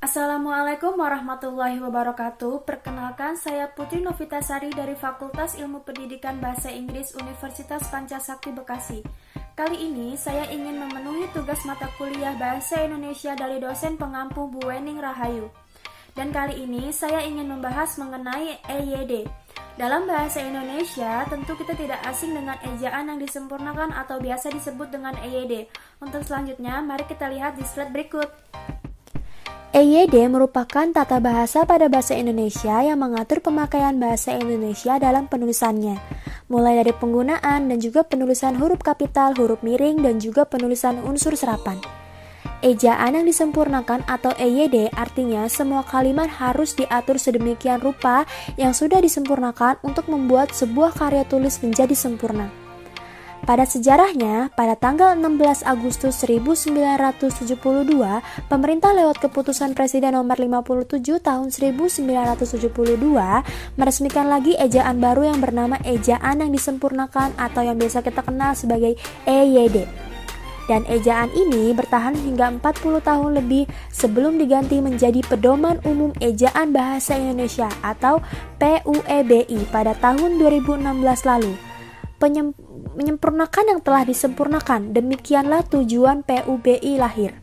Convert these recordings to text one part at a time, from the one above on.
Assalamualaikum warahmatullahi wabarakatuh. Perkenalkan, saya Putri Novitasari dari Fakultas Ilmu Pendidikan Bahasa Inggris Universitas Pancasakti Bekasi. Kali ini saya ingin memenuhi tugas mata kuliah Bahasa Indonesia dari dosen pengampu Bu Wening Rahayu. Dan kali ini saya ingin membahas mengenai EYD. Dalam bahasa Indonesia, tentu kita tidak asing dengan ejaan yang disempurnakan atau biasa disebut dengan EYD. Untuk selanjutnya, mari kita lihat di slide berikut. EYD merupakan tata bahasa pada bahasa Indonesia yang mengatur pemakaian bahasa Indonesia dalam penulisannya, mulai dari penggunaan dan juga penulisan huruf kapital, huruf miring, dan juga penulisan unsur serapan. Ejaan yang disempurnakan atau EYD artinya semua kalimat harus diatur sedemikian rupa yang sudah disempurnakan untuk membuat sebuah karya tulis menjadi sempurna. Pada sejarahnya, pada tanggal 16 Agustus 1972, pemerintah lewat keputusan Presiden nomor 57 tahun 1972 meresmikan lagi ejaan baru yang bernama ejaan yang disempurnakan atau yang biasa kita kenal sebagai EYD. Dan ejaan ini bertahan hingga 40 tahun lebih sebelum diganti menjadi Pedoman Umum Ejaan Bahasa Indonesia atau PUEBI pada tahun 2016 lalu. Menyempurnakan yang telah disempurnakan, demikianlah tujuan PUBI lahir.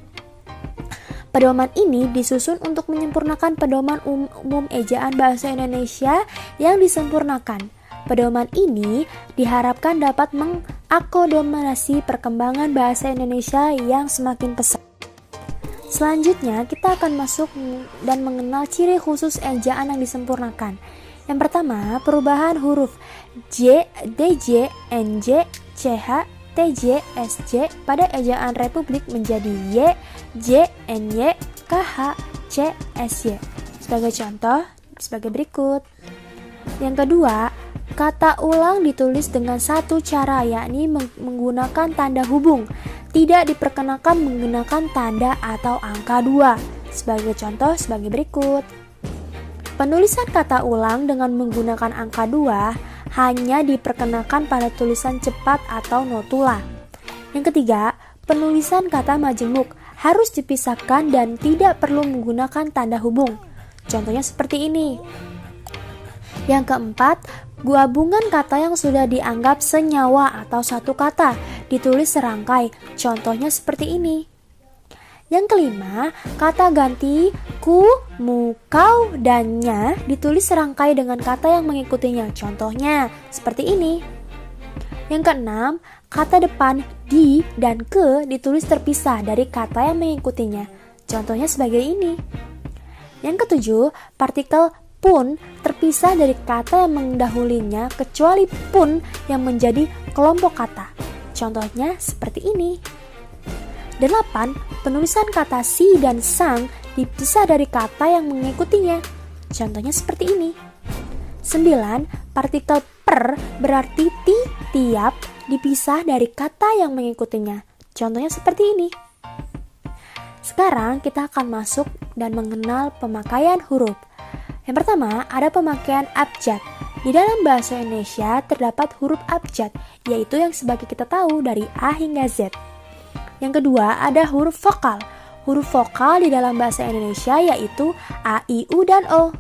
Pedoman ini disusun untuk menyempurnakan Pedoman Umum Ejaan Bahasa Indonesia yang disempurnakan. Pedoman ini diharapkan dapat mengakomodasi perkembangan bahasa Indonesia yang semakin pesat. Selanjutnya, kita akan masuk dan mengenal ciri khusus ejaan yang disempurnakan. Yang pertama, perubahan huruf J, DJ, NJ, CH, TJ, SJ pada ejaan Republik menjadi Y, J, NY, KH, C, SY. Sebagai contoh, sebagai berikut. Yang kedua, kata ulang ditulis dengan satu cara, yakni menggunakan tanda hubung. Tidak diperkenakan menggunakan tanda atau angka 2. Sebagai contoh, sebagai berikut. Penulisan kata ulang dengan menggunakan angka 2 hanya diperkenakan pada tulisan cepat atau notula. Yang ketiga, penulisan kata majemuk harus dipisahkan dan tidak perlu menggunakan tanda hubung. Contohnya seperti ini. Yang keempat, gabungan kata yang sudah dianggap senyawa atau satu kata ditulis serangkai. Contohnya seperti ini. Yang kelima, kata ganti ku, mu, kau, dan nya ditulis serangkai dengan kata yang mengikutinya. Contohnya seperti ini. Yang keenam, kata depan di dan ke ditulis terpisah dari kata yang mengikutinya. Contohnya sebagai ini. Yang ketujuh, partikel pun terpisah dari kata yang mendahulinya kecuali pun yang menjadi kelompok kata. Contohnya seperti ini. 8. Penulisan kata si dan sang dipisah dari kata yang mengikutinya. Contohnya seperti ini. 9. Partikel per berarti ti, tiap dipisah dari kata yang mengikutinya. Contohnya seperti ini. Sekarang kita akan masuk dan mengenal pemakaian huruf. Yang pertama, ada pemakaian abjad. Di dalam bahasa Indonesia terdapat huruf abjad, yaitu yang sebagai kita tahu dari A hingga Z. Yang kedua, ada huruf vokal. Huruf vokal di dalam bahasa Indonesia yaitu A, I, U, dan O.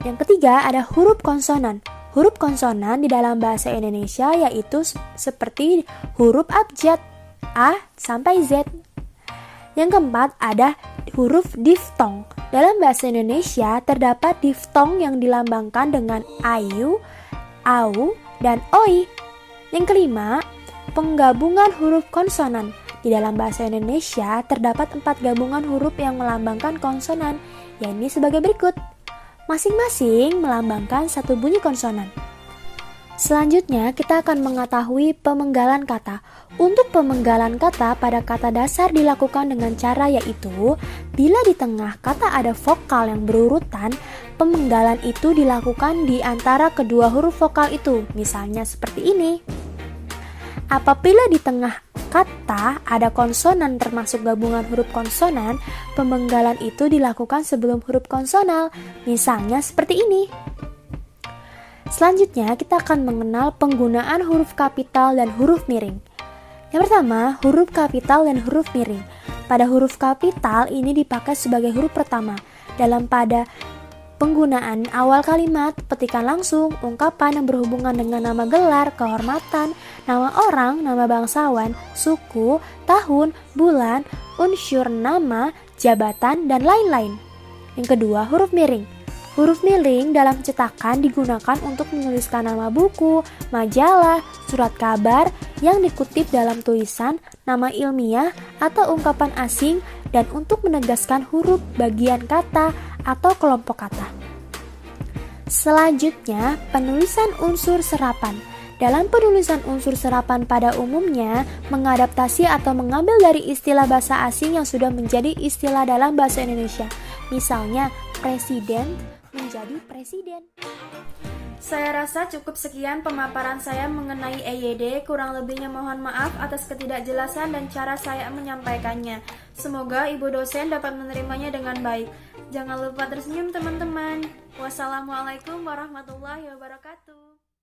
Yang ketiga, ada huruf konsonan. Huruf konsonan di dalam bahasa Indonesia yaitu seperti huruf abjad A sampai Z. Yang keempat, ada huruf diftong. Dalam bahasa Indonesia terdapat diftong yang dilambangkan dengan ayu, au, dan oi. Yang kelima, penggabungan huruf konsonan. Di dalam bahasa Indonesia terdapat 4 gabungan huruf yang melambangkan konsonan, yakni sebagai berikut. Masing-masing melambangkan satu bunyi konsonan. Selanjutnya, kita akan mengetahui pemenggalan kata. Untuk pemenggalan kata pada kata dasar dilakukan dengan cara yaitu, bila di tengah kata ada vokal yang berurutan, pemenggalan itu dilakukan di antara kedua huruf vokal itu. Misalnya seperti ini. Apabila di tengah kata ada konsonan termasuk gabungan huruf konsonan, pemenggalan itu dilakukan sebelum huruf konsonal. Misalnya seperti ini. Selanjutnya kita akan mengenal penggunaan huruf kapital dan huruf miring. Yang pertama, huruf kapital dan huruf miring. Pada huruf kapital ini dipakai sebagai huruf pertama. Pada penggunaan awal kalimat, petikan langsung, ungkapan yang berhubungan dengan nama gelar, kehormatan, nama orang, nama bangsawan, suku, tahun, bulan, unsur nama, jabatan, dan lain-lain. Yang kedua, huruf miring. Huruf miring dalam cetakan digunakan untuk menuliskan nama buku, majalah, surat kabar yang dikutip dalam tulisan, nama ilmiah atau ungkapan asing, dan untuk menegaskan huruf bagian kata atau kelompok kata. Selanjutnya, penulisan unsur serapan. Dalam penulisan unsur serapan pada umumnya mengadaptasi atau mengambil dari istilah bahasa asing yang sudah menjadi istilah dalam bahasa Indonesia. Misalnya, presiden menjadi presiden. Saya rasa cukup sekian pemaparan saya mengenai EYD. Kurang lebihnya mohon maaf atas ketidakjelasan dan cara saya menyampaikannya. Semoga ibu dosen dapat menerimanya dengan baik. Jangan lupa tersenyum teman-teman. Wassalamualaikum warahmatullahi wabarakatuh.